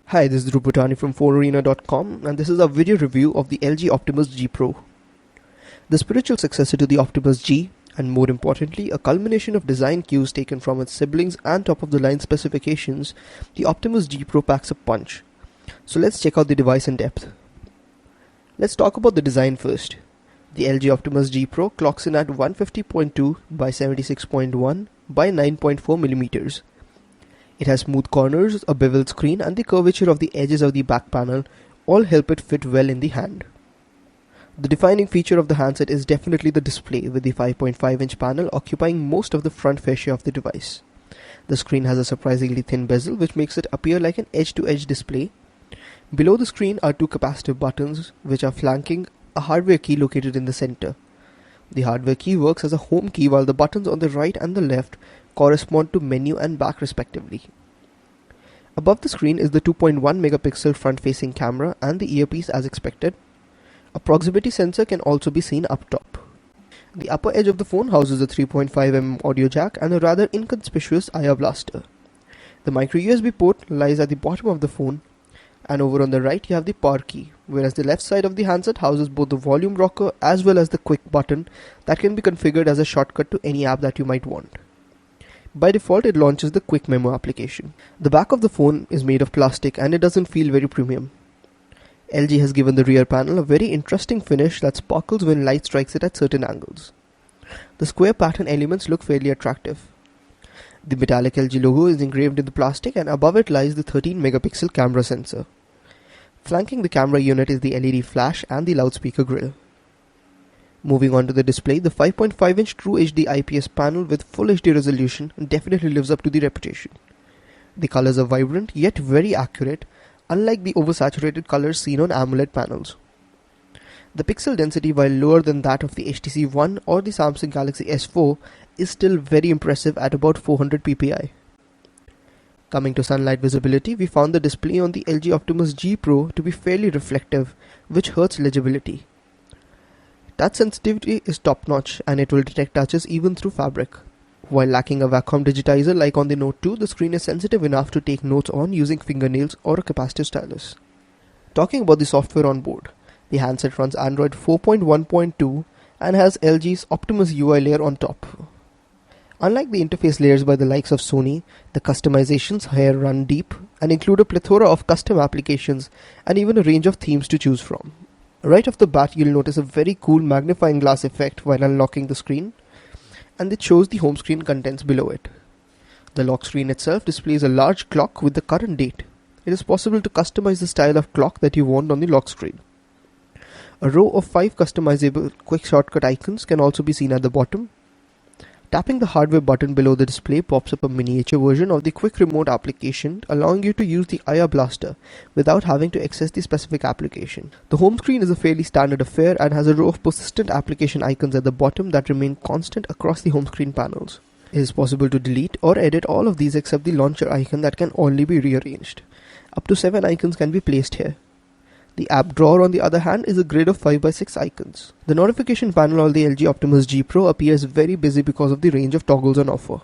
Hi, this is Ruputani from 4arena.com, and this is a video review of the LG Optimus G Pro. The spiritual successor to the Optimus G, and more importantly, a culmination of design cues taken from its siblings and top-of-the-line specifications, the Optimus G Pro packs a punch. So let's check out the device in depth. Let's talk about the design first. The LG Optimus G Pro clocks in at 150.2 by 76.1 by 9.4 millimeters. It has smooth corners, a beveled screen, and the curvature of the edges of the back panel all help it fit well in the hand. The defining feature of the handset is definitely the display, with the 5.5-inch panel occupying most of the front fascia of the device. The screen has a surprisingly thin bezel, which makes it appear like an edge-to-edge display. Below the screen are two capacitive buttons, which are flanking a hardware key located in the center. The hardware key works as a home key, while the buttons on the right and the left correspond to menu and back respectively. Above the screen is the 2.1 megapixel front-facing camera and the earpiece as expected. A proximity sensor can also be seen up top. The upper edge of the phone houses a 3.5mm audio jack and a rather inconspicuous IR blaster. The micro USB port lies at the bottom of the phone, and over on the right you have the power key, whereas the left side of the handset houses both the volume rocker as well as the quick button that can be configured as a shortcut to any app that you might want. By default, it launches the Quick Memo application. The back of the phone is made of plastic and it doesn't feel very premium. LG has given the rear panel a very interesting finish that sparkles when light strikes it at certain angles. The square pattern elements look fairly attractive. The metallic LG logo is engraved in the plastic, and above it lies the 13 megapixel camera sensor. Flanking the camera unit is the LED flash and the loudspeaker grille. Moving on to the display, the 5.5-inch True HD IPS panel with Full HD resolution definitely lives up to the reputation. The colors are vibrant yet very accurate, unlike the oversaturated colors seen on AMOLED panels. The pixel density, while lower than that of the HTC One or the Samsung Galaxy S4, is still very impressive at about 400 ppi. Coming to sunlight visibility, we found the display on the LG Optimus G Pro to be fairly reflective, which hurts legibility. Touch sensitivity is top-notch, and it will detect touches even through fabric. While lacking a Wacom digitizer like on the Note 2, the screen is sensitive enough to take notes on using fingernails or a capacitive stylus. Talking about the software on board, the handset runs Android 4.1.2 and has LG's Optimus UI layer on top. Unlike the interface layers by the likes of Sony, the customizations here run deep and include a plethora of custom applications and even a range of themes to choose from. Right off the bat, you'll notice a very cool magnifying glass effect while unlocking the screen, and it shows the home screen contents below it. The lock screen itself displays a large clock with the current date. It is possible to customize the style of clock that you want on the lock screen. A row of 5 customizable quick shortcut icons can also be seen at the bottom. Tapping the hardware button below the display pops up a miniature version of the quick remote application, allowing you to use the IR blaster without having to access the specific application. The home screen is a fairly standard affair and has a row of persistent application icons at the bottom that remain constant across the home screen panels. It is possible to delete or edit all of these except the launcher icon that can only be rearranged. Up to 7 icons can be placed here. The app drawer, on the other hand, is a grid of 5x6 icons. The notification panel on the LG Optimus G Pro appears very busy because of the range of toggles on offer.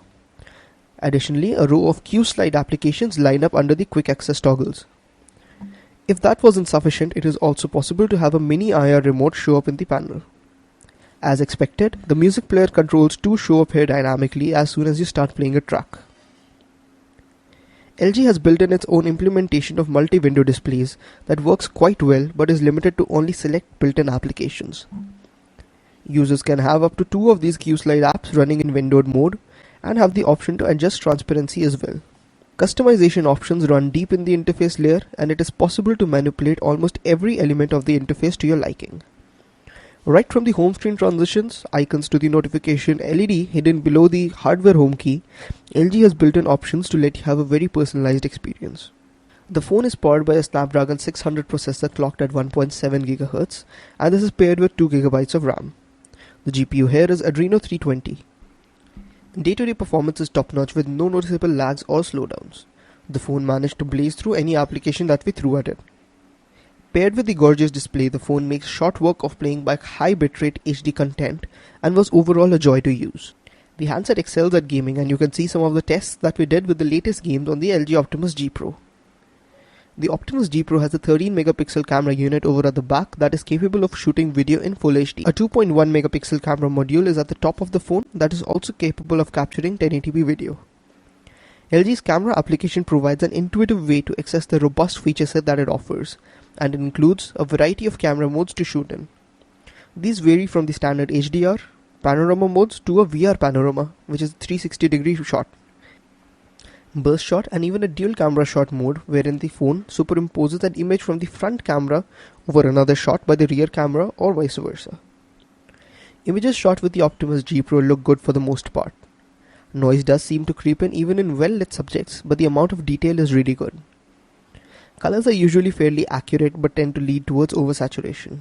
Additionally, a row of Q-Slide applications line up under the quick access toggles. If that wasn't sufficient, it is also possible to have a mini IR remote show up in the panel. As expected, the music player controls 2 show up here dynamically as soon as you start playing a track. LG has built in its own implementation of multi-window displays that works quite well but is limited to only select built-in applications. Users can have up to 2 of these Q-Slide apps running in windowed mode and have the option to adjust transparency as well. Customization options run deep in the interface layer, and it is possible to manipulate almost every element of the interface to your liking. Right from the home screen transitions, icons to the notification LED hidden below the hardware home key, LG has built in options to let you have a very personalized experience. The phone is powered by a Snapdragon 600 processor clocked at 1.7 GHz, and this is paired with 2 GB of RAM. The GPU here is Adreno 320. Day-to-day performance is top-notch with no noticeable lags or slowdowns. The phone managed to blaze through any application that we threw at it. Paired with the gorgeous display, the phone makes short work of playing back high bitrate HD content and was overall a joy to use. The handset excels at gaming, and you can see some of the tests that we did with the latest games on the LG Optimus G Pro. The Optimus G Pro has a 13 megapixel camera unit over at the back that is capable of shooting video in Full HD. A 2.1 megapixel camera module is at the top of the phone that is also capable of capturing 1080p video. LG's camera application provides an intuitive way to access the robust feature set that it offers, and it includes a variety of camera modes to shoot in. These vary from the standard HDR, panorama modes to a VR panorama, which is a 360-degree shot, burst shot, and even a dual camera shot mode wherein the phone superimposes an image from the front camera over another shot by the rear camera or vice versa. Images shot with the Optimus G Pro look good for the most part. Noise does seem to creep in even in well-lit subjects, but the amount of detail is really good. Colors are usually fairly accurate but tend to lead towards oversaturation.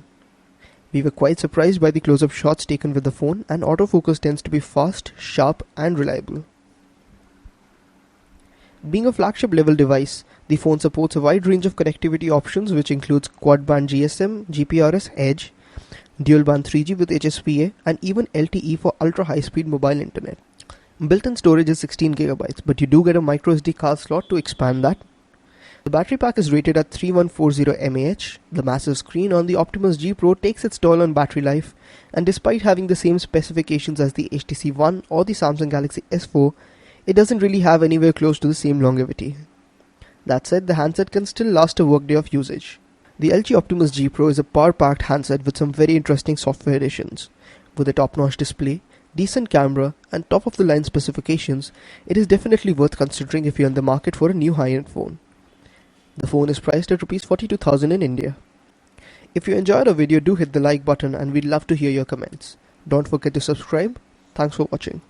We were quite surprised by the close-up shots taken with the phone, and autofocus tends to be fast, sharp, and reliable. Being a flagship level device, the phone supports a wide range of connectivity options, which includes quad-band GSM, GPRS, Edge, dual-band 3G with HSPA, and even LTE for ultra-high-speed mobile internet. Built-in storage is 16GB, but you do get a microSD card slot to expand that. The battery pack is rated at 3140 mAh. The massive screen on the Optimus G Pro takes its toll on battery life, and despite having the same specifications as the HTC One or the Samsung Galaxy S4, it doesn't really have anywhere close to the same longevity. That said, the handset can still last a workday of usage. The LG Optimus G Pro is a power-packed handset with some very interesting software additions. With a top-notch display, decent camera, and top-of-the-line specifications, it is definitely worth considering if you're in the market for a new high-end phone. The phone is priced at Rs 42,000 in India. If you enjoyed our video, do hit the like button, and we'd love to hear your comments. Don't forget to subscribe. Thanks for watching.